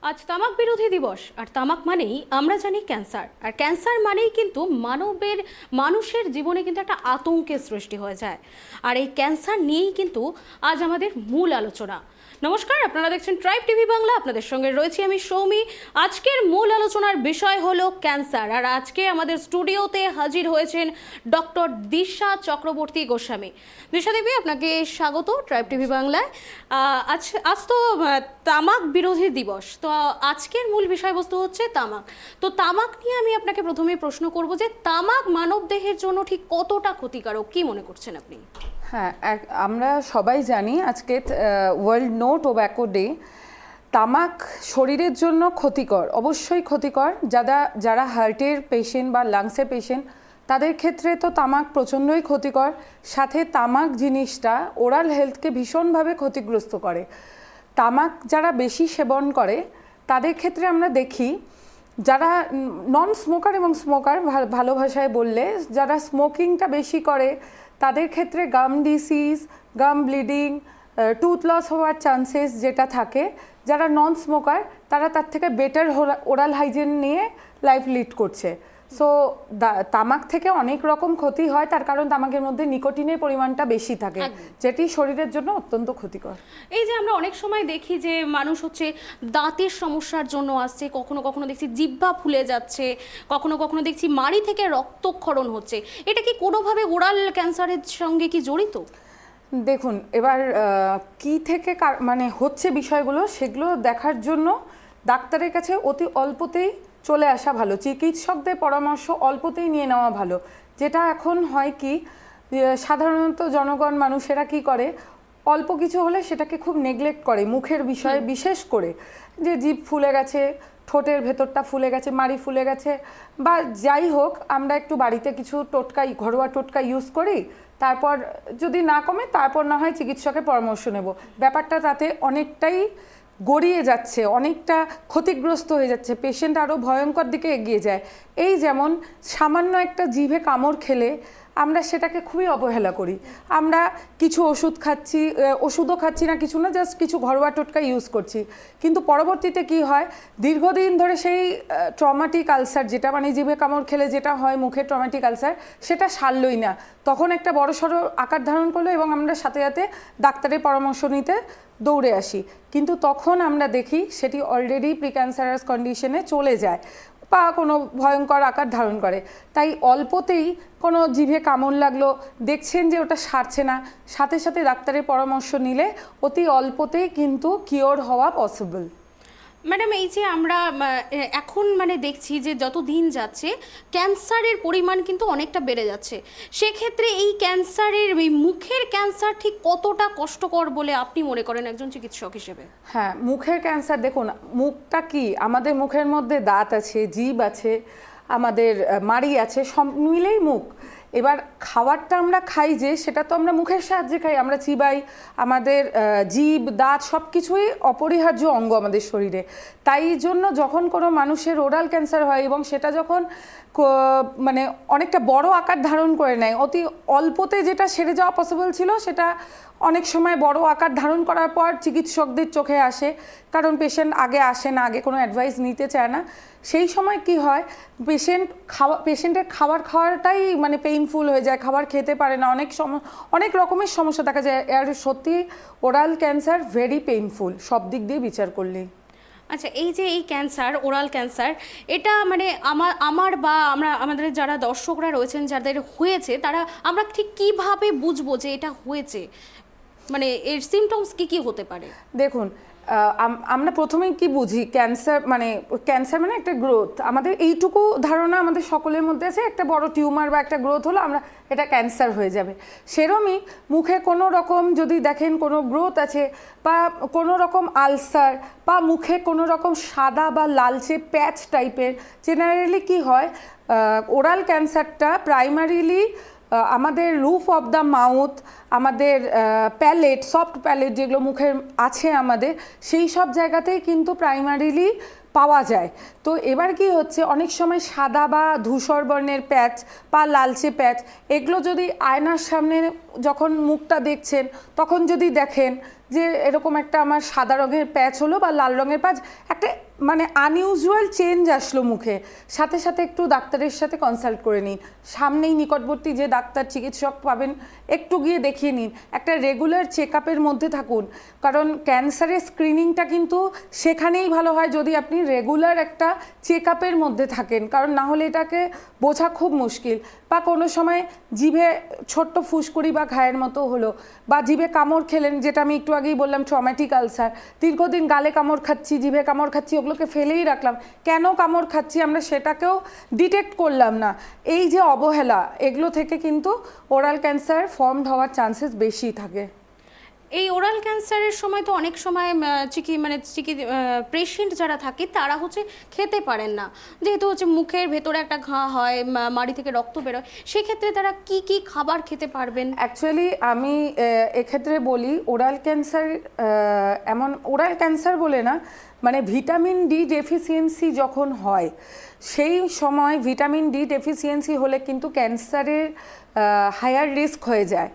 আজ তামাক বিরোধী দিবস। আর তামাক মানেই আমরা জানি ক্যান্সার, আর ক্যান্সার মানেই কিন্তু মানুষের জীবনে কিন্তু একটা আতঙ্কের সৃষ্টি হয়ে যায়। আর এই ক্যান্সার নিয়েই কিন্তু আজ আমাদের মূল আলোচনা। নমস্কার, আপনারা দেখছেন ট্রাইব টিভি বাংলা, আপনাদের সঙ্গে রয়েছি আমি সৌমি। আজকের মূল আলোচনার বিষয় হলো ক্যান্সার, আর আজকে আমাদের স্টুডিওতে হাজির হয়েছেন ডক্টর দিশা চক্রবর্তী গোস্বামী। দিশা দেবী, আপনাকে স্বাগত ট্রাইব টিভি বাংলায়। আজ তো তামাক বিরোধী দিবস, তো আজকের মূল বিষয়বস্তু হচ্ছে তামাক। তো তামাক নিয়ে আমি আপনাকে প্রথমে প্রশ্ন করব যে তামাক মানবদেহের জন্য ঠিক কতটা ক্ষতিকারক, কি মনে করছেন আপনি? হ্যাঁ, আমরা সবাই জানি আজকে ওয়ার্ল্ড নো টোব্যাকো ডে। তামাক শরীরের জন্য ক্ষতিকর, অবশ্যই ক্ষতিকর। যারা হার্টের পেশেন্ট বা লাংসের পেশেন্ট তাদের ক্ষেত্রে তো তামাক প্রচণ্ডই ক্ষতিকর। সাথে তামাক জিনিসটা ওরাল হেলথকে ভীষণভাবে ক্ষতিগ্রস্ত করে। তামাক যারা বেশি সেবন করে তাদের ক্ষেত্রে আমরা দেখি, যারা নন স্মোকার এবং স্মোকার, ভালো ভাষায় বললে যারা স্মোকিংটা বেশি করে তাদের ক্ষেত্রে গাম ডিসিজ, গাম ব্লিডিং, টুথ লস হওয়ার চান্সেস যেটা থাকে। যারা নন স্মোকার তারা তার থেকে বেটার ওরাল হাইজিন নিয়ে লাইফ লিড করছে। সো তামাক থেকে অনেক রকম ক্ষতি হয়, তার কারণ তামাকের মধ্যে নিকোটিনের পরিমাণটা বেশি থাকে, যেটি শরীরের জন্য অত্যন্ত ক্ষতিকর। এই যে আমরা অনেক সময় দেখি যে মানুষ হচ্ছে দাঁতের সমস্যার জন্য আসছে, কখনো কখনো দেখছি জিহ্বা ফুলে যাচ্ছে, কখনো কখনো দেখছি মাড়ি থেকে রক্তক্ষরণ হচ্ছে। এটা কি কোনোভাবে ওরাল ক্যান্সারের সঙ্গে কি জড়িত? দেখুন, এবার কি থেকে মানে হচ্ছে বিষয়গুলো, সেগুলো দেখার জন্য ডাক্তারের কাছে অতি অল্পতেই চলে আসা ভালো। চিকিৎসকদের পরামর্শ অল্পতেই নিয়ে নেওয়া ভালো। যেটা এখন হয় কি, সাধারণত জনগণ মানুষেরা কি করে, অল্প কিছু হলে সেটাকে খুব নেগলেক্ট করে। মুখের বিষয়ে বিশেষ করে, যে জিভ ফুলে গেছে, ঠোঁটের ভেতরটা ফুলে গেছে, মাড়ি ফুলে গেছে, বা যাই হোক, আমরা একটু বাড়িতে কিছু ঘরোয়া টোটকা ইউজ করি, তারপর যদি না কমে তারপর না হয় চিকিৎসকের পরামর্শ নেব। ব্যাপারটা তাতে অনেকটাই গড়িয়ে যাচ্ছে, অনেকটা ক্ষতিগ্রস্ত হয়ে যাচ্ছে, পেশেন্ট আরও ভয়ঙ্কর দিকে এগিয়ে যায়। এই যেমন সামান্য একটা জিভে কামড় খেলে আমরা সেটাকে খুবই অবহেলা করি। আমরা কিছু ওষুধও খাচ্ছি না, কিছু না, জাস্ট কিছু ঘরোয়া টোটকা ইউজ করছি। কিন্তু পরবর্তীতে কি হয়, দীর্ঘদিন ধরে সেই ট্রমাটিক আলসার, যেটা মানে জিভে কামড় খেলে যেটা হয় মুখে ট্রমাটিক আলসার, সেটা সারলই না, তখন একটা বড়সড় আকার ধারণ করলো এবং আমরা সাথে সাথে ডাক্তারের পরামর্শ নিতে দৌড়ে আসি। কিন্তু তখন আমরা দেখি সেটি অলরেডি প্রিক্যান্সারাস কন্ডিশনে চলে যায় বা কোনো ভয়ঙ্কর আকার ধারণ করে। তাই অল্পতেই কোনো জিভে কামড় লাগলো, দেখছেন যে ওটা সারছে না, সাথে সাথে ডাক্তারের পরামর্শ নিলে অতি অল্পতেই কিন্তু কিওর হওয়া পসিবল। ম্যাডাম, এই যে আমরা এখন দেখছি যে যত দিন যাচ্ছে ক্যান্সারের পরিমাণ কিন্তু অনেকটা বেড়ে যাচ্ছে। সেক্ষেত্রে এই মুখের ক্যান্সার ঠিক কতটা কষ্টকর বলে আপনি মনে করেন একজন চিকিৎসক হিসেবে? হ্যাঁ, মুখের ক্যান্সার, দেখুন মুখটা কি, আমাদের মুখের মধ্যে দাঁত আছে, জিভ আছে, আমাদের মাড়ি আছে, সব মিলেই মুখ। এবার খাবারটা আমরা খাই যে, সেটা তো আমরা মুখের সাহায্যে খাই, আমরা চিবাই, আমাদের জিভ, দাঁত সব কিছুই অপরিহার্য অঙ্গ আমাদের শরীরে। তাই জন্য যখন কোনো মানুষের ওরাল ক্যান্সার হয় এবং সেটা যখন মানে অনেকটা বড় আকার ধারণ করে নেয়, অতি অল্পতে যেটা সেরে যাওয়া পসিবল ছিল সেটা অনেক সময় বড় আকার ধারণ করার পর চিকিৎসকদের চোখে আসে, কারণ পেশেন্ট আগে আসে না, আগে কোনো অ্যাডভাইস নিতে চায় না। সেই সময় কি হয়, পেশেন্টের খাবার খাওয়াটাই পেইনফুল হয়ে যায়, খাবার খেতে পারে না, অনেক রকমের সমস্যা দেখা যায়। আর সত্যি ওরাল ক্যান্সার ভেরি পেইনফুল সব দিক দিয়ে বিচার করলেই। আচ্ছা, এই যে এই ক্যান্সার, ওরাল ক্যান্সার, এটা আমাদের যারা দর্শকরা রয়েছেন যাদের হয়েছে, আমরা ঠিক কিভাবে বুঝবো যে এটা হয়েছে? এর সিমটমস কি হতে পারে? দেখুন, আমরা প্রথমেই কি বুঝি, ক্যান্সার মানে একটা গ্রোথ। আমাদের এইটুকু ধারণা আমাদের সকলের মধ্যে আছে, একটা বড় টিউমার বা একটা গ্রোথ হলো আমরা এটা ক্যান্সার হয়ে যাবে। সেরমই মুখে কোনো রকম যদি দেখেন কোনো গ্রোথ আছে বা কোনো রকম আলসার বা মুখে কোনো রকম সাদা বা লালচে প্যাচ টাইপের, জেনারেলি কি হয়, ওরাল ক্যান্সারটা প্রাইমারিলি আমাদের রুফ অফ দ্য মাউথ, আমাদের প্যালেট, সফট প্যালেট যেগুলো মুখের আছে আমাদের, সেই সব জায়গাতেই কিন্তু প্রাইমারিলি পাওয়া যায়। তো এবার কি হচ্ছে, অনেক সময় সাদা বা ধূসর বর্ণের প্যাচ বা লালচে প্যাচ, এগুলো যদি আয়নার সামনে যখন মুখটা দেখছেন তখন যদি দেখেন যে এরকম একটা আমার সাদা রঙের প্যাচ হলো বা লাল রঙের প্যাচ, একটা মানে আনইউজুয়াল চেঞ্জ আসলো মুখে, সাথে সাথে একটু ডাক্তারের সাথে কনসাল্ট করে নিন। সামনেই নিকটবর্তী যে ডাক্তার চিকিৎসক পাবেন একটু গিয়ে দেখিয়ে নিন, একটা রেগুলার চেক আপের মধ্যে থাকুন, কারণ ক্যান্সারের স্ক্রিনিংটা কিন্তু সেখানেই ভালো হয় যদি আপনি রেগুলার একটা চেক আপের মধ্যে থাকেন, কারণ না হলে এটাকে বোঝা খুব মুশকিল। বা কোনো সময় জিভে ছোট্ট ফুসকুড়ি বা ঘায়ের মতো হলো, বা জিভে কামড় খেলেন, যেটা আমি একটু আগেই বললাম ট্রমাটিক আলসার, দীর্ঘদিন গালে কামড় খাচ্ছি, জিভে কামড় খাচ্ছি, ওগুলোকে ফেলেই রাখলাম, কেন কামড় খাচ্ছি আমরা সেটাকেও ডিটেক্ট করলাম না, এই যে অবহেলা, এগুলো থেকে কিন্তু ওরাল ক্যান্সার ফর্মড হওয়ার চান্সেস বেশি থাকে। এই ওরাল ক্যান্সারের সময় তো অনেক সময় পেশেন্ট যারা থাকে তারা হচ্ছে খেতে পারেন না, যেহেতু হচ্ছে মুখের ভেতরে একটা ঘা হয়, মাড়ি থেকে রক্ত বেরোয়, সেক্ষেত্রে তারা কি কি খাবার খেতে পারবেন? অ্যাকচুয়ালি আমি এক্ষেত্রে বলি ওরাল ক্যান্সার, এমন ওরাল ক্যান্সার বলে না, মানে ভিটামিন ডি ডেফিসিয়েন্সি যখন হয় সেই সময় ভিটামিন ডি ডেফিসিয়েন্সি হলে কিন্তু ক্যান্সারের হায়ার রিস্ক হয়ে যায়।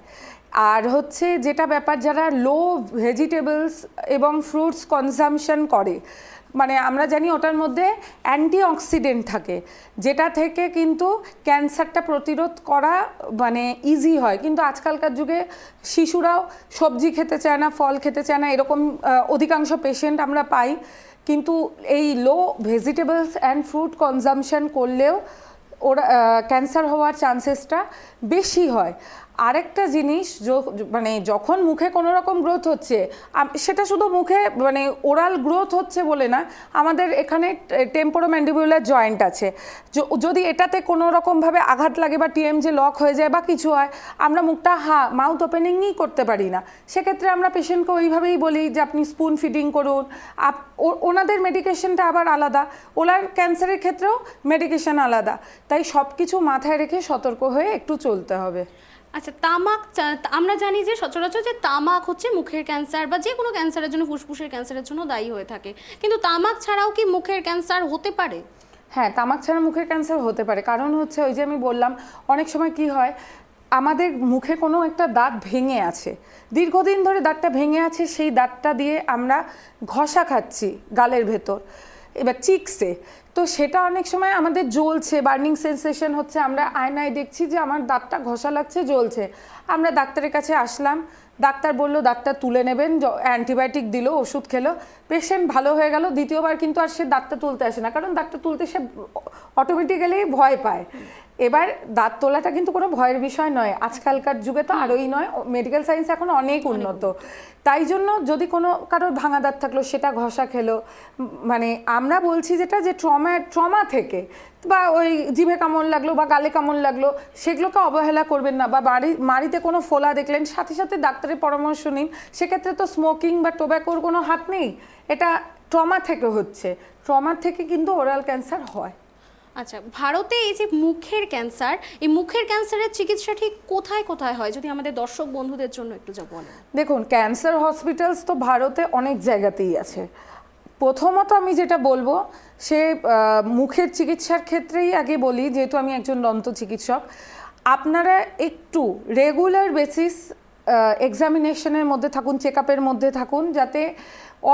আর হচ্ছে যেটা ব্যাপার, যারা লো ভেজিটেবলস এবং ফ্রুটস কনজামশন করে, মানে আমরা জানি ওটার মধ্যে অ্যান্টিঅক্সিডেন্ট থাকে, যেটা থেকে কিন্তু ক্যান্সারটা প্রতিরোধ করা মানে ইজি হয়। কিন্তু আজকালকার যুগে শিশুরাও সবজি খেতে চায় না, ফল খেতে চায় না, এরকম অধিকাংশ পেশেন্ট আমরা পাই। কিন্তু এই লো ভেজিটেবলস অ্যান্ড ফ্রুট কনজামশন করলেও ওরা ক্যান্সার হওয়ার চান্সেসটা বেশি হয়। আরেকটা জিনিস, মানে যখন মুখে কোনো রকম গ্রোথ হচ্ছে, সেটা শুধু মুখে মানে ওরাল গ্রোথ হচ্ছে বলে না, আমাদের এখানে টেম্পোরোম্যান্ডিবুলার জয়েন্ট আছে, যদি এটাতে কোনো রকমভাবে আঘাত লাগে বা টিএমজে লক হয়ে যায় বা কিছু হয়, আমরা মুখটা মাউথ ওপেনিংই করতে পারি না। সেক্ষেত্রে আমরা পেশেন্টকে ওইভাবেই বলি যে আপনি স্পুন ফিডিং করুন। ওনাদের মেডিকেশনটা আবার আলাদা, ওনার ক্যান্সারের ক্ষেত্রেও মেডিকেশন আলাদা, তাই সব কিছু মাথায় রেখে সতর্ক হয়ে একটু চলতে হবে। আচ্ছা, তামাক, আমরা জানি যে সচরাচর যে তামাক হচ্ছে মুখের ক্যান্সার বা যে কোনো ক্যান্সারের জন্য, ফুসফুসের ক্যান্সারের জন্য দায়ী হয়ে থাকে, কিন্তু তামাক ছাড়াও কি মুখের ক্যান্সার হতে পারে? হ্যাঁ, তামাক ছাড়া মুখের ক্যান্সার হতে পারে, কারণ হচ্ছে ওই যে আমি বললাম অনেক সময় কি হয়, আমাদের মুখে কোনো একটা দাঁত ভেঙে আছে, দীর্ঘদিন ধরে দাঁতটা ভেঙে আছে, সেই দাঁতটা দিয়ে আমরা ঘষা খাচ্ছি গালের ভেতর, এবার চিকসে, তো সেটা অনেক সময় আমাদের জ্বলছে, বার্নিং সেন্সেশন হচ্ছে, আমরা আয়নায় দেখছি যে আমার দাঁতটা ঘষা লাগছে, জ্বলছে, আমরা ডাক্তারের কাছে আসলাম, ডাক্তার বললো দাঁতটা তুলে নেবেন, অ্যান্টিবায়োটিক দিল, ওষুধ খেলো, পেশেন্ট ভালো হয়ে গেল, দ্বিতীয়বার কিন্তু আর সে দাঁতটা তুলতে আসে না, কারণ দাঁতটা তুলতে সে অটোমেটিক্যালি ভয় পায়। এবার দাঁত তোলাটা কিন্তু কোনো ভয়ের বিষয় নয়, আজকালকার যুগে তো আরোই নয়, মেডিকেল সায়েন্স এখন অনেক উন্নত, তাই জন্য যদি কোনো কারোর ভাঙা দাঁত থাকলো সেটা ঘষা খেলো, মানে আমরা বলছি যেটা যে ট্রমা থেকে বা ওই জিভে কামড় লাগলো বা গালে কামড় লাগলো সেগুলোকে অবহেলা করবেন না, বা মাড়িতে কোনো ফোলা দেখলেন সাথে সাথে ডাক্তারের পরামর্শ নিন। সেক্ষেত্রে তো স্মোকিং বা টোব্যাকোর কোনো হাত নেই, এটা ট্রমা থেকে হচ্ছে, ট্রমা থেকে কিন্তু ওরাল ক্যান্সার হয়। আচ্ছা, ভারতে এই যে মুখের ক্যান্সার, এই মুখের ক্যান্সারের চিকিৎসা ঠিক কোথায় কোথায় হয়, যদি আমাদের দর্শক বন্ধুদের জন্য একটু যা বলেন। দেখুন, ক্যান্সার হসপিটালস তো ভারতে অনেক জায়গাতেই আছে। প্রথমত আমি যেটা বলবো, সে মুখের চিকিৎসার ক্ষেত্রেই আগে বলি, যেহেতু আমি একজন দন্ত চিকিৎসক, আপনারা একটু রেগুলার বেসিস এক্সামিনেশনের মধ্যে থাকুন, চেক আপের মধ্যে থাকুন, যাতে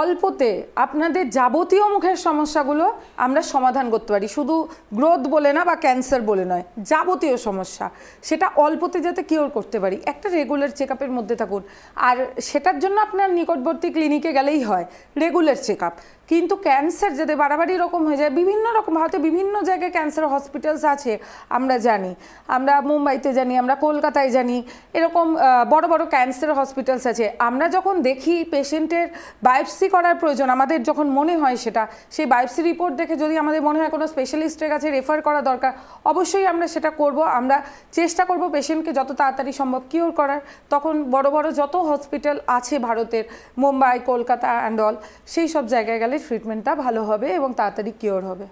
অল্পতে আপনাদের যাবতীয় মুখের সমস্যাগুলো আমরা সমাধান করতে পারি। শুধু গ্রোথ বলে না বা ক্যান্সার বলে নয়, যাবতীয় সমস্যা সেটা অল্পতে যাতে কিওর করতে পারি, একটা রেগুলার চেক আপের মধ্যে থাকুন। আর সেটার জন্য আপনার নিকটবর্তী ক্লিনিকে গেলেই হয়, রেগুলার চেক আপ। কিন্তু ক্যান্সার যাতে বাড়াবাড়ি এরকম হয়ে যায়, বিভিন্ন রকম ভারতে বিভিন্ন জায়গায় ক্যান্সার হসপিটালস আছে, আমরা জানি, আমরা মুম্বাইতে জানি, আমরা কলকাতায় জানি, এরকম বড় বড় ক্যান্সার হসপিটালস আছে। আমরা যখন দেখি পেশেন্টের বায়োপসি করার প্রয়োজন, আমাদের যখন মনে হয় সেটা, সেই বায়োপসি রিপোর্ট দেখে যদি আমাদের মনে হয় কোনো স্পেশালিস্টের কাছে রেফার করা দরকার, অবশ্যই আমরা সেটা করব। আমরা চেষ্টা করব পেশেন্টকে যত তাড়াতাড়ি সম্ভব কিওর করার। তখন বড় বড় যত হসপিটাল আছে ভারতের, মুম্বাই, কলকাতা অ্যান্ড অল, সেই সব জায়গায় গেলে ট্রিটমেন্টটা ভালো হবে এবং তাড়াতাড়ি কিওর হবে।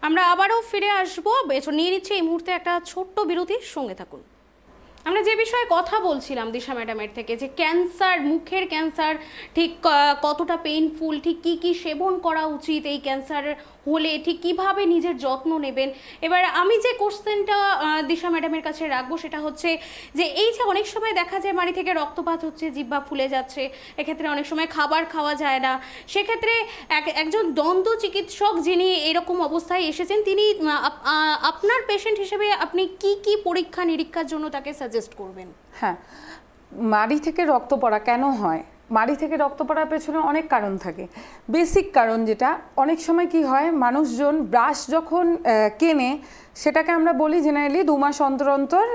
আমরা আবারও ফিরে আসবো, নিয়ে নিচ্ছি এই মুহূর্তে একটা ছোট্ট বিরতির, সঙ্গে থাকুন। আমরা যে বিষয়ে কথা বলছিলাম দিশা ম্যাডামের থেকে, যে ক্যান্সার, মুখের ক্যান্সার ঠিক কতটা পেইনফুল, ঠিক কি কি সেবন করা উচিত এই ক্যান্সার হলে, ঠিক কিভাবে নিজের যত্ন নেবেন। এবার আমি যে কোশ্চেনটা দিশা ম্যাডামের কাছে রাখবো সেটা হচ্ছে যে এই যে অনেক সময় দেখা যায় মাড়ি থেকে রক্তপাত হচ্ছে, জিহ্বা ফুলে যাচ্ছে, এক্ষেত্রে অনেক সময় খাবার খাওয়া যায় না, সেক্ষেত্রে একজন দন্ত চিকিৎসক যিনি এরকম অবস্থায় এসেছেন, তিনি আপনার পেশেন্ট হিসেবে আপনি কি কি পরীক্ষা নিরীক্ষার জন্য তাকে সাজেস্ট করবেন? হ্যাঁ, মাড়ি থেকে রক্ত পড়া কেন হয়? মাড়ি থেকে রক্ত পড়ার পেছনে অনেক কারণ থাকে। বেসিক কারণ যেটা, অনেক সময় কি হয়, মানুষজন ব্রাশ যখন কেনে, সেটাকে আমরা বলি জেনারেলি 2 মাস অন্তর অন্তর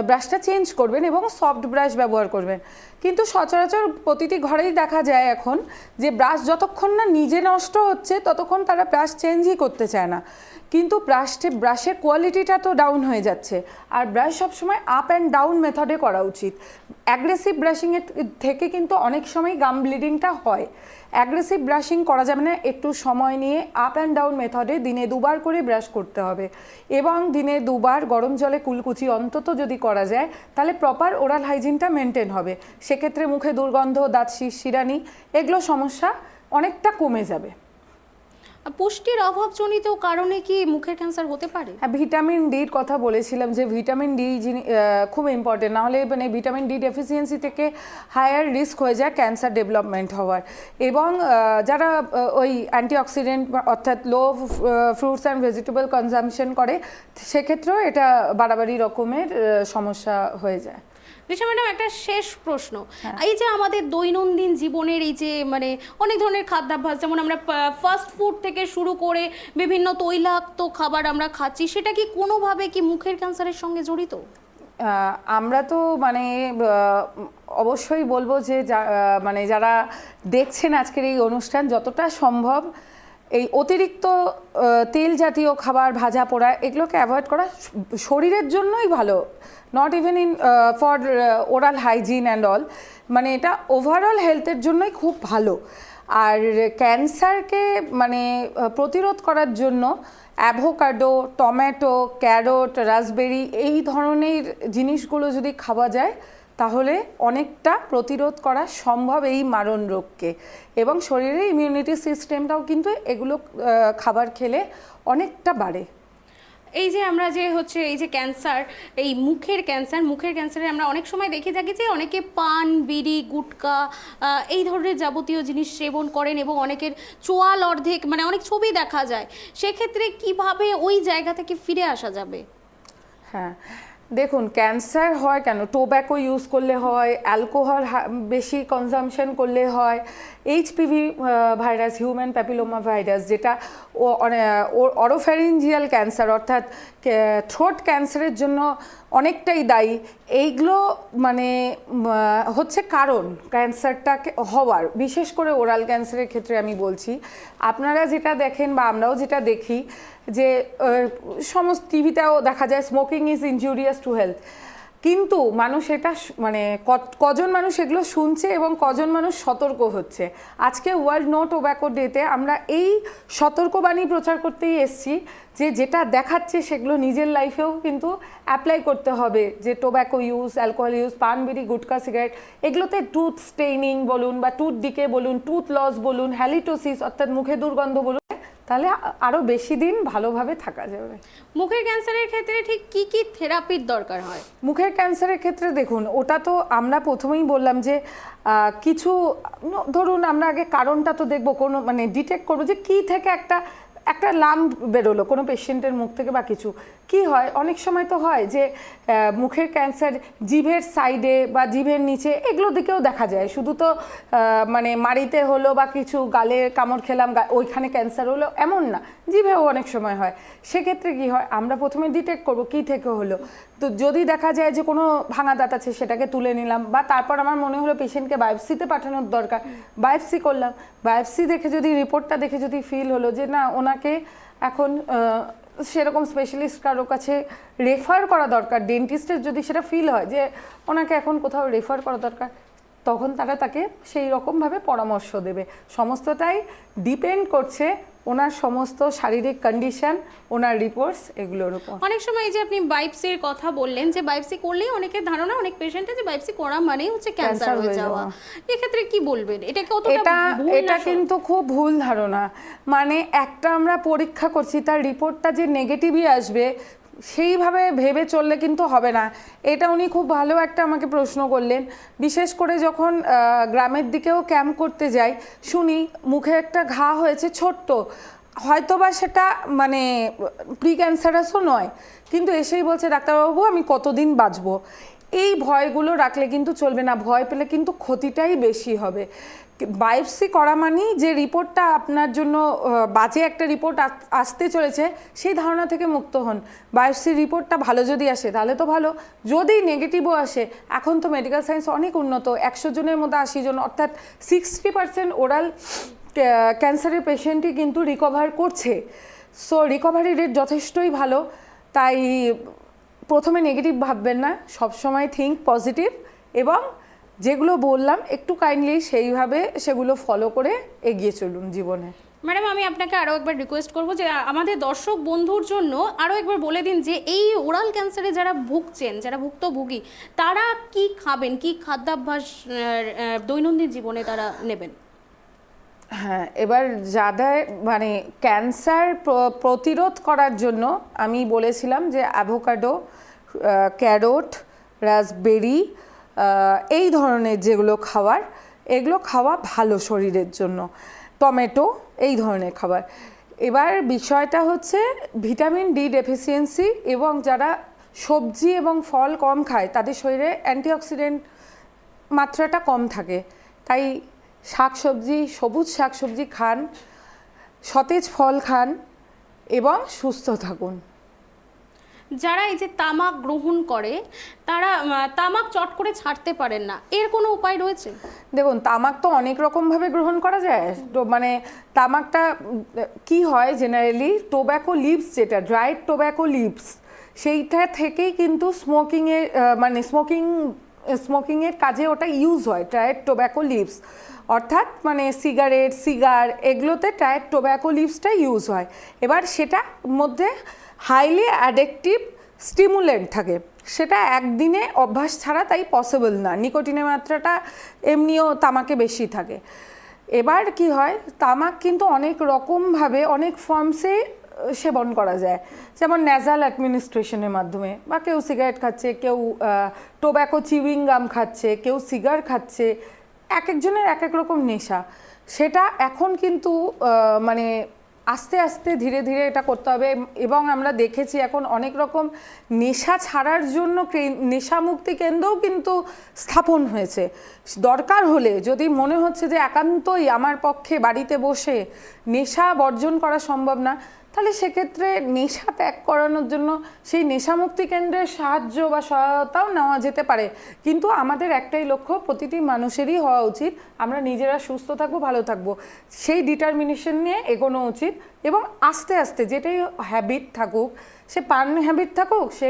ব্রাশটা চেঞ্জ করবেন এবং সফট ব্রাশ ব্যবহার করবেন। কিন্তু সচরাচর প্রতিটি ঘরেই দেখা যায় এখন যে ব্রাশ যতক্ষণ না নিজে নষ্ট হচ্ছে ততক্ষণ তারা ব্রাশ চেঞ্জই করতে চায় না। কিন্তু ব্রাশের কোয়ালিটিটা তো ডাউন হয়ে যাচ্ছে। আর ব্রাশ সবসময় আপ অ্যান্ড ডাউন মেথডে করা উচিত। অ্যাগ্রেসিভ ব্রাশিংয়ের থেকে কিন্তু অনেক সময় গাম ব্লিডিংটা হয়। অ্যাগ্রেসিভ ব্রাশিং করা যাবে না, একটু সময় নিয়ে আপ অ্যান্ড ডাউন মেথডে দিনে 2 বার করে ব্রাশ করতে হবে এবং দিনে 2 বার গরম জলে কুলকুচি অন্তত যদি করা যায় তাহলে প্রপার ওরাল হাইজিনটা মেনটেন হবে। সেক্ষেত্রে মুখে দুর্গন্ধ, দাঁত শিরশিরানি এগুলো সমস্যা অনেকটা কমে যাবে। পুষ্টির অভাবজনিত কারণে কি মুখের ক্যান্সার হতে পারে? হ্যাঁ, ভিটামিন ডির কথা বলেছিলাম যে ভিটামিন ডি খুব ইম্পর্টেন্ট, নাহলে মানে ভিটামিন ডি ডেফিসিয়েন্সি থেকে হায়ার রিস্ক হয়ে যায় ক্যান্সার ডেভেলপমেন্ট হওয়ার। এবং যারা ওই অ্যান্টিঅক্সিডেন্ট অর্থাৎ লো ফ্রুটস অ্যান্ড ভেজিটেবল কনজামশন করে, সেক্ষেত্রেও এটা বাড়াবাড়ি রকমের সমস্যা হয়ে যায়। দিশা ম্যাডাম, একটা শেষ প্রশ্ন। এই যে আমাদের দৈনন্দিন জীবনের এই যে মানে অনেক ধরনের খাদ্যাভ্যাস, যেমন আমরা ফাস্ট ফুড থেকে শুরু করে বিভিন্ন তৈলাক্ত খাবার আমরা খাচ্ছি, সেটা কি কোনোভাবে কি মুখের ক্যান্সারের সঙ্গে জড়িত? আমরা তো মানে অবশ্যই বলবো যে মানে যারা দেখছেন আজকের এই অনুষ্ঠান, যতটা সম্ভব এই অতিরিক্ত তেল জাতীয় খাবার, ভাজা পোড়া এগুলোকে অ্যাভয়েড করা শরীরের জন্যই ভালো, not even in for oral hygiene and all, মানে এটা ওভারঅল হেলথের জন্যই খুব ভালো। আর ক্যান্সারকে মানে প্রতিরোধ করার জন্য অ্যাভোকাডো, টমেটো, ক্যারট, রাসবেরি এই ধরনের জিনিসগুলো যদি খাওয়া যায় তাহলে অনেকটা প্রতিরোধ করা সম্ভব এই মারণ রোগকে। এবং শরীরের ইমিউনিটি সিস্টেমটাও কিন্তু এগুলো খাবার খেলে অনেকটা বাড়ে। এই যে আমরা যে হচ্ছে এই যে ক্যান্সার, এই মুখের ক্যান্সারে আমরা অনেক সময় দেখে থাকি যে অনেকে পান, বিড়ি, গুটকা এই ধরনের যাবতীয় জিনিস সেবন করেন এবং অনেকের চোয়াল অর্ধেক, মানে অনেক ছবি দেখা যায়। সেক্ষেত্রে কিভাবে ওই জায়গা থেকে ফিরে আসা যাবে? হ্যাঁ, দেখুন, ক্যান্সার হয় কেন? টোব্যাকো ইউজ করলে হয়, অ্যালকোহল বেশি কনজামশন করলে হয়, HPV virus, human papilloma virus, যেটা অরোফ্যারিঞ্জিয়াল ক্যান্সার অর্থাৎ থ্রোট ক্যান্সারের জন্য অনেকটাই দায়ী। এইগুলো মানে হচ্ছে কারণ ক্যান্সারটাকে হওয়ার, বিশেষ করে ওরাল ক্যান্সারের ক্ষেত্রে আমি বলছি। আপনারা যেটা দেখেন বা আমরাও যেটা দেখি যে সমস্ত টিভিতেও দেখা যায় smoking is injurious to health, কিন্তু মানুষ এটা মানে কজন মানুষ এগুলো শুনছে এবং কজন মানুষ সতর্ক হচ্ছে। আজকে ওয়ার্ল্ড নো টোব্যাকো ডেতে আমরা এই সতর্কবাণী প্রচার করতেই এসেছি যে যেটা দেখাচ্ছে সেগুলো নিজের লাইফেও কিন্তু অ্যাপ্লাই করতে হবে। যে টোব্যাকো ইউজ, অ্যালকোহল ইউজ, পান, বিড়ি, গুটকা, সিগারেট এগুলোতে টুথ স্টেইনিং বলুন বা টুথ ডিকে বলুন, টুথ লস বলুন, হ্যালিটোসিস অর্থাৎ মুখে দুর্গন্ধ বলুন, তাহলে আরও বেশি দিন ভালোভাবে থাকা যাবে। মুখের ক্যান্সারের ক্ষেত্রে ঠিক কি কি থেরাপির দরকার হয়? মুখের ক্যান্সারের ক্ষেত্রে দেখুন, ওটা তো আমরা প্রথমেই বললাম যে কিছু ধরুন আমরা আগে কারণটা তো দেখবো, কোনো মানে ডিটেক্ট করবো যে কী থেকে একটা লাম্প বেরোলো কোনো পেশেন্টের মুখ থেকে বা কিছু। কি হয়, অনেক সময় তো হয় যে মুখের ক্যান্সার জিভের সাইডে বা জিভের নিচে এগুলো দিকেও দেখা যায়। শুধু তো মানে মাড়িতে হলো বা কিছু গালে কামড় খেলাম ওইখানে ক্যান্সার হলো এমন না, জিভেও অনেক সময় হয়। সেক্ষেত্রে কি হয়, আমরা প্রথমে ডিটেক্ট করবো কী থেকে হলো। তো যদি দেখা যায় যে কোনো ভাঙা দাঁত আছে সেটাকে তুলে নিলাম, বা তারপর আমার মনে হলো পেশেন্টকে বায়োপসিতে পাঠানোর দরকার, বায়োপসি করলাম। বায়োপসি দেখে যদি রিপোর্টটা দেখে যদি ফিল হলো যে না, ওনাকে এখন সেরকম স্পেশালিস্ট কারো কাছে রেফার করা দরকার, ডেন্টিস্টের যদি সেটা ফিল হয় যে ওনাকে এখন কোথাও রেফার করা দরকার, তখন তারা তাকে সেই রকমভাবে পরামর্শ দেবে। সমস্তটাই ডিপেন্ড করছে ওনার সমস্ত শারীরিক কন্ডিশন, ওনার রিপোর্টস, এগুলোর উপর। অনেক সময় এই যে আপনি বায়োপসির কথা বললেন, যে বায়োপসি করলেই অনেকের ধারণা, অনেক পেশেন্টের, যে বায়োপসি করা মানেই হচ্ছে ক্যান্সার হয়ে যাওয়া। এক্ষেত্রে কি বলবেন, এটা কতটা ভুল? এটা কিন্তু খুব ভুল ধারণা। মানে একটা আমরা পরীক্ষা করছি, তার রিপোর্টটা যে নেগেটিভই আসবে সেইভাবে ভেবে চললে কিন্তু হবে না। এটা উনি খুব ভালো একটা আমাকে প্রশ্ন করলেন। বিশেষ করে যখন গ্রামের দিকেও ক্যাম্প করতে যাই, শুনি মুখে একটা ঘা হয়েছে ছোট্ট, হয়তোবা সেটা মানে প্রি ক্যান্সারাসও নয়, কিন্তু এসেই বলছে ডাক্তারবাবু আমি কতদিন বাঁচবো। এই ভয়গুলো রাখলে কিন্তু চলবে না, ভয় পেলে কিন্তু ক্ষতিটাই বেশি হবে। বায়োপসি করা মানেই যে রিপোর্টটা আপনার জন্য বাজে একটা রিপোর্ট আসতে চলেছে, সেই ধারণা থেকে মুক্ত হন। বায়োপসির রিপোর্টটা ভালো যদি আসে তাহলে তো ভালো, যদি নেগেটিভও আসে, এখন তো মেডিকেল সায়েন্স অনেক উন্নত, 100 জনের মধ্যে 80 জন, অর্থাৎ 60% ওরাল ক্যান্সারের পেশেন্টই কিন্তু রিকভার করছে। সো রিকভারি রেট যথেষ্টই ভালো। তাই প্রথমে নেগেটিভ ভাববেন না, সবসময় থিঙ্ক পজিটিভ, এবং যেগুলো বললাম একটু কাইন্ডলি সেইভাবে সেগুলো ফলো করে এগিয়ে চলুন জীবনে। ম্যাডাম, আমি আপনাকে আরও একবার রিকোয়েস্ট করব যে আমাদের দর্শক বন্ধুর জন্য আরও একবার বলে দিন যে এই ওরাল ক্যান্সারে যারা ভুগছেন, যারা ভুক্তভোগী, তারা কি খাবেন, কি খাদ্যাভ্যাস দৈনন্দিন জীবনে তারা নেবেন? হ্যাঁ, এবার যাদের মানে ক্যান্সার প্রতিরোধ করার জন্য আমি বলেছিলাম যে অ্যাভোকাডো, ক্যারোট, রাসবেরি, এই ধরনের যেগুলো খাবার, এগুলো খাওয়া ভালো শরীরের জন্য, টমেটো, এই ধরনের খাবার। এবার বিষয়টা হচ্ছে ভিটামিন ডি ডেফিসিয়েন্সি, এবং যারা সবজি এবং ফল কম খায় তাদের শরীরে অ্যান্টিঅক্সিডেন্ট মাত্রাটা কম থাকে। তাই শাকসবজি, সবুজ শাকসবজি খান, সতেজ ফল খান এবং সুস্থ থাকুন। যারা এই যে তামাক গ্রহণ করে, তারা তামাক চট করে ছাড়তে পারেন না, এর কোনো উপায় রয়েছে? দেখুন, তামাক তো অনেক রকমভাবে গ্রহণ করা যায়। তো মানে তামাকটা কি হয়, জেনারেলি টোব্যাকো লিভস, যেটা ড্রাইড টোব্যাকো লিভস, সেইটা থেকেই কিন্তু স্মোকিংয়ের মানে স্মোকিংয়ের কাজে ওটা ইউজ হয়, ড্রাইড টোব্যাকো লিভস। অর্থাৎ মানে সিগার, এগুলোতে ড্রাইড টোব্যাকো লিভসটা ইউজ হয়। এবার সেটার মধ্যে হাইলি অ্যাডিকটিভ স্টিমুলেন্ট থাকে, সেটা একদিনে অভ্যাস ছাড়া তাই পসিবল না। নিকোটিনের মাত্রাটা এমনিও তামাকে বেশি থাকে। এবার কি হয়, তামাক কিন্তু অনেক রকমভাবে অনেক ফর্মসে সেবন করা যায়, যেমন ন্যাজাল অ্যাডমিনিস্ট্রেশনের মাধ্যমে, বা কেউ সিগারেট খাচ্ছে, কেউ টোব্যাকো চিউইং গাম খাচ্ছে, কেউ সিগার খাচ্ছে, এক একজনের এক এক রকম নেশা। সেটা এখন কিন্তু মানে আস্তে আস্তে ধীরে ধীরে এটা করতে হবে। এবং আমরা দেখেছি এখন অনেক রকম নেশা ছাড়ার জন্য নেশা মুক্তি কেন্দ্রও কিন্তু স্থাপন হয়েছে। দরকার হলে, যদি মনে হচ্ছে যে একান্তই আমার পক্ষে বাড়িতে বসে নেশা বর্জন করা সম্ভব না, তাহলে সেক্ষেত্রে নেশা ত্যাগ করানোর জন্য সেই নেশামুক্তি কেন্দ্রের সাহায্য বা সহায়তাও নেওয়া যেতে পারে। কিন্তু আমাদের একটাই লক্ষ্য, প্রতিটি মানুষেরই হওয়া উচিত আমরা নিজেরা সুস্থ থাকবো, ভালো থাকবো, সেই ডিটারমিনেশন নিয়ে এগোনো উচিত। এবং আস্তে আস্তে যেটাই হ্যাবিট থাকুক, সে পান হ্যাবিট থাকুক, সে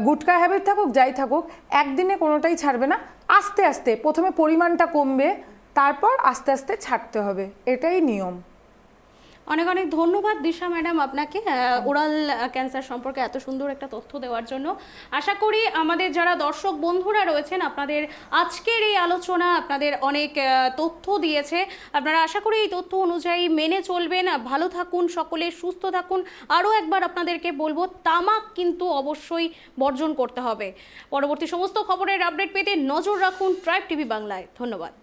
গুটকা হ্যাবিট থাকুক, যাই থাকুক, একদিনে কোনোটাই ছাড়বে না। আস্তে আস্তে প্রথমে পরিমাণটা কমবে, তারপর আস্তে আস্তে ছাড়তে হবে, এটাই নিয়ম। অনেক অনেক ধন্যবাদ দিশা ম্যাডাম আপনাকে ওরাল ক্যান্সার সম্পর্কে এত সুন্দর একটা তথ্য দেওয়ার জন্য। আশা করি আমাদের যারা দর্শক বন্ধুরা রয়েছেন, আপনাদের আজকের এই আলোচনা আপনাদের অনেক তথ্য দিয়েছে। আপনারা আশা করি এই তথ্য অনুযায়ী মেনে চলবেন, ভালো থাকুন, সকলে সুস্থ থাকুন। আরও একবার আপনাদেরকে বলবো, তামাক কিন্তু অবশ্যই বর্জন করতে হবে। পরবর্তী সমস্ত খবরের আপডেট পেতে নজর রাখুন ট্রাইব টিভি বাংলায়। ধন্যবাদ।